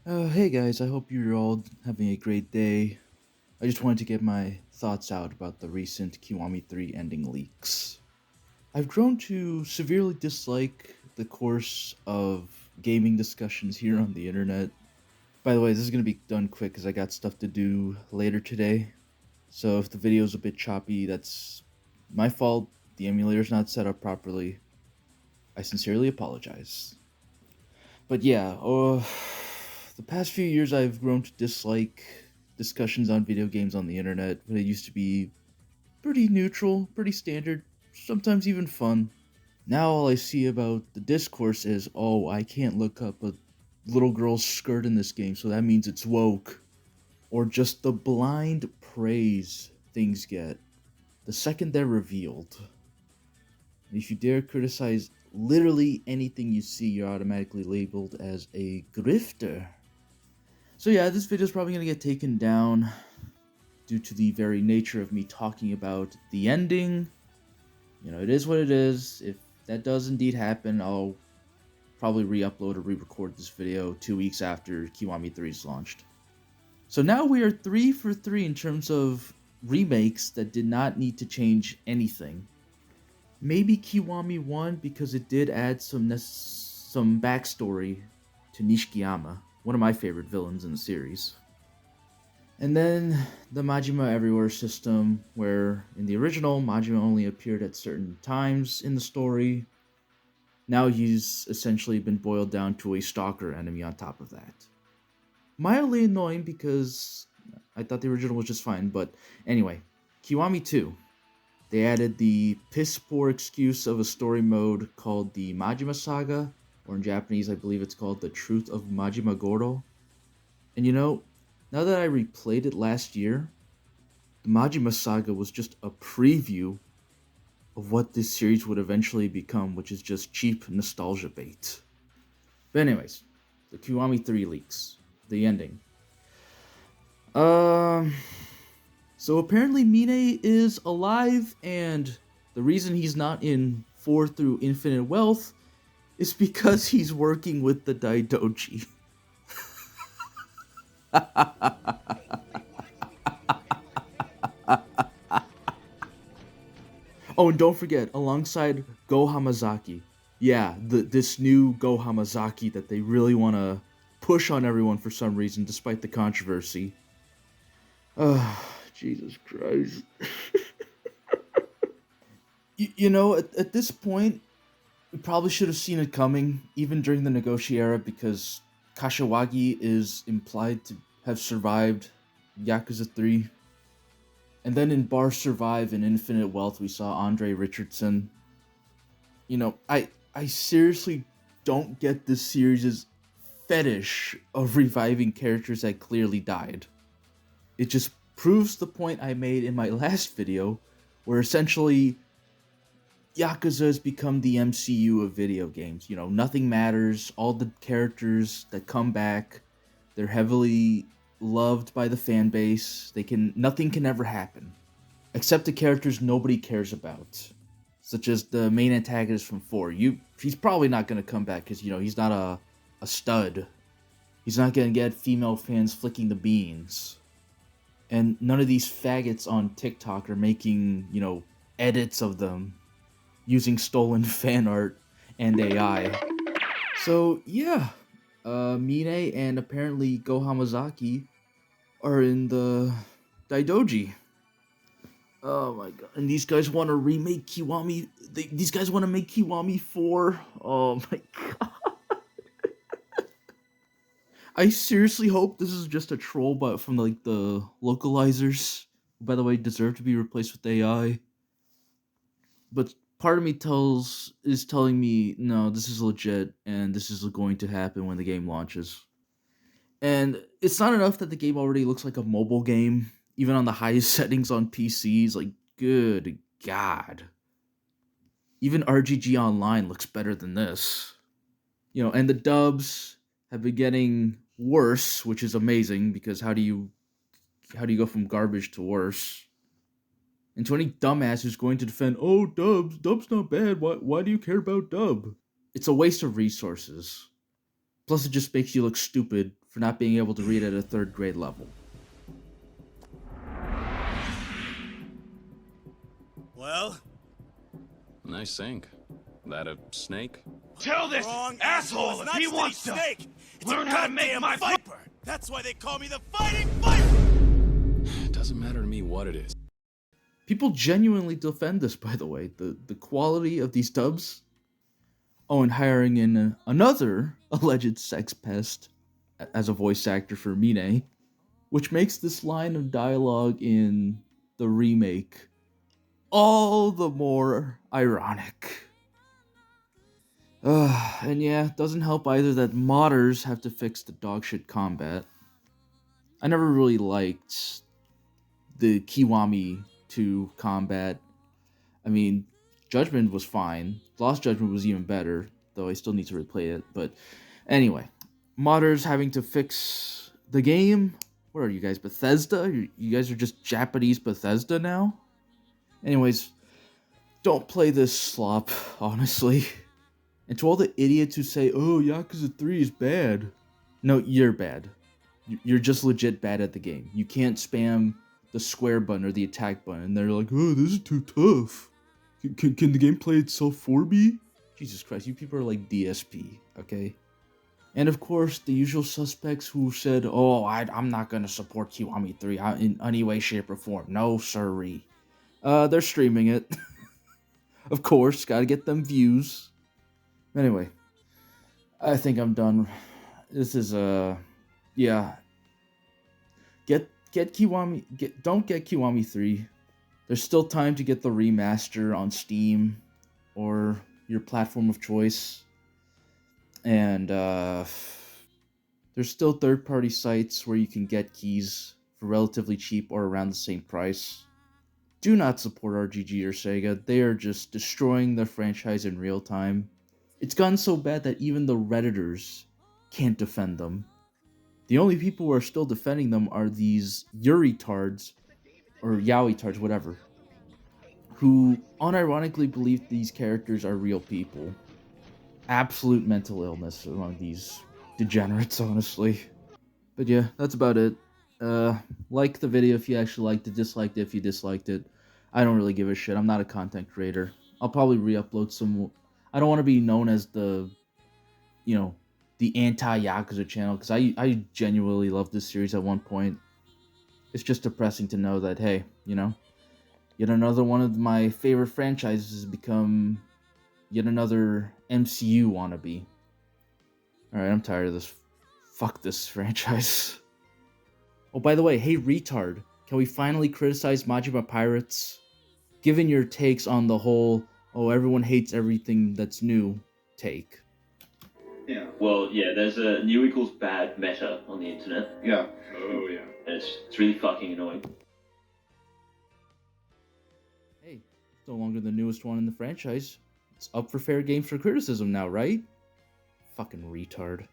Hey guys, I hope you're all having a great day. I just wanted to get my thoughts out about the recent Kiwami 3 ending leaks. I've grown to severely dislike the course of gaming discussions here on the internet. By the way, this is going to be done quick because I got stuff to do later today. So if the video's a bit choppy, that's my fault. The emulator's not set up properly. I sincerely apologize. But yeah, the past few years I've grown to dislike discussions on video games on the internet. It used to be pretty neutral, pretty standard, sometimes even fun. Now all I see about the discourse is, oh, I can't look up a little girl's skirt in this game, so that means it's woke. Or just the blind praise things get the second they're revealed. And if you dare criticize literally anything you see, you're automatically labeled as a grifter. So yeah, this video is probably going to get taken down due to the very nature of me talking about the ending. You know, it is what it is. If that does indeed happen, I'll probably re-upload or re-record this video 2 weeks after Kiwami 3 is launched. So now we are 3 for 3 in terms of remakes that did not need to change anything. Maybe Kiwami 1 because it did add some backstory to Nishikiyama, one of my favorite villains in the series. And then the Majima Everywhere system, where in the original, Majima only appeared at certain times in the story. Now he's essentially been boiled down to a stalker enemy on top of that. Mildly annoying because I thought the original was just fine, but anyway, Kiwami 2. They added the piss poor excuse of a story mode called the Majima Saga, or in Japanese I believe it's called The Truth of Majima Goro. And you know, now that I replayed it last year, the Majima Saga was just a preview of what this series would eventually become, which is just cheap nostalgia bait. But anyways, the Kiwami 3 leaks. The ending. So apparently Mine is alive, and the reason he's not in 4 through Infinite Wealth is because he's working with the Daidoji. Oh, and don't forget, alongside Go Hamazaki. Yeah, this new Go Hamazaki that they really want to push on everyone for some reason, despite the controversy. Jesus Christ. You know, at this point, we probably should have seen it coming, even during the Negoshi era, because Kashiwagi is implied to have survived Yakuza 3. And then in Bar Survive and Infinite Wealth, we saw Andre Richardson. You know, I seriously don't get this series' fetish of reviving characters that clearly died. It just proves the point I made in my last video, where essentially Yakuza has become the MCU of video games. You know, nothing matters. All the characters that come back, they're heavily loved by the fan base. Nothing can ever happen. Except the characters nobody cares about. Such as the main antagonist from 4. He's probably not gonna come back because, you know, he's not a stud. He's not gonna get female fans flicking the beans. And none of these faggots on TikTok are making, you know, edits of them using stolen fan art and AI. So yeah, Mine and apparently Go Hamazaki are in the Daidoji. Oh my god! And these guys want to remake Kiwami. These guys want to make Kiwami 4. Oh my god! I seriously hope this is just a troll, but from like the localizers. Who, by the way, deserve to be replaced with AI. But part of me is telling me no, this is legit, and this is going to happen when the game launches. And it's not enough that the game already looks like a mobile game, even on the highest settings on PCs. Like, good god, even RGG Online looks better than this. You know, and the dubs have been getting worse, which is amazing because how do you go from garbage to worse? And to any dumbass who's going to defend, oh, dub's not bad. Why do you care about dub? It's a waste of resources. Plus, it just makes you look stupid for not being able to read at a 3rd grade level. Well? Nice sink. That a snake? Tell this asshole if he wants to snake. It's learn a how to make goddamn my viper. That's why they call me the Fighting Viper. It doesn't matter to me what it is. People genuinely defend this, by the way. The quality of these dubs. Oh, and hiring in another alleged sex pest as a voice actor for Mine, which makes this line of dialogue in the remake all the more ironic. And yeah, it doesn't help either that modders have to fix the dogshit combat. I never really liked the Kiwami 2 combat. I mean, Judgment was fine. Lost Judgment was even better, though I still need to replay it. But anyway, modders having to fix the game. What are you guys, Bethesda? You guys are just Japanese Bethesda now? Anyways, don't play this slop, honestly. And to all the idiots who say, oh, Yakuza 3 is bad. No, you're bad. You're just legit bad at the game. You can't spam the square button or the attack button. And they're like, oh, this is too tough. Can the game play itself for me? Jesus Christ, you people are like DSP, okay? And of course, the usual suspects who said, oh, I'm not going to support Kiwami 3 in any way, shape, or form. No, sirree. They're streaming it. Of course, gotta get them views. Anyway, I think I'm done. This is, yeah. Get Kiwami, don't get Kiwami 3. There's still time to get the remaster on Steam or your platform of choice. And there's still third-party sites where you can get keys for relatively cheap or around the same price. Do not support RGG or Sega. They are just destroying the franchise in real time. It's gotten so bad that even the Redditors can't defend them. The only people who are still defending them are these Yuri-tards, or Yaoi-tards, whatever, who unironically believe these characters are real people. Absolute mental illness among these degenerates, honestly. But yeah, that's about it. Like the video if you actually liked it, dislike it if you disliked it. I don't really give a shit. I'm not a content creator. I'll probably re-upload some... I don't want to be known as the, the anti-Yakuza channel, because I genuinely loved this series at one point. It's just depressing to know that, hey, yet another one of my favorite franchises has become yet another MCU wannabe. Alright, I'm tired of this. Fuck this franchise. Oh, by the way, hey retard, can we finally criticize Majima Pirates? Given your takes on the whole, oh, everyone hates everything that's new take. Yeah. Well, yeah, there's a new equals bad meta on the internet. Yeah. Oh, yeah. And it's really fucking annoying. Hey, it's no longer the newest one in the franchise. It's up for fair game for criticism now, right? Fucking retard.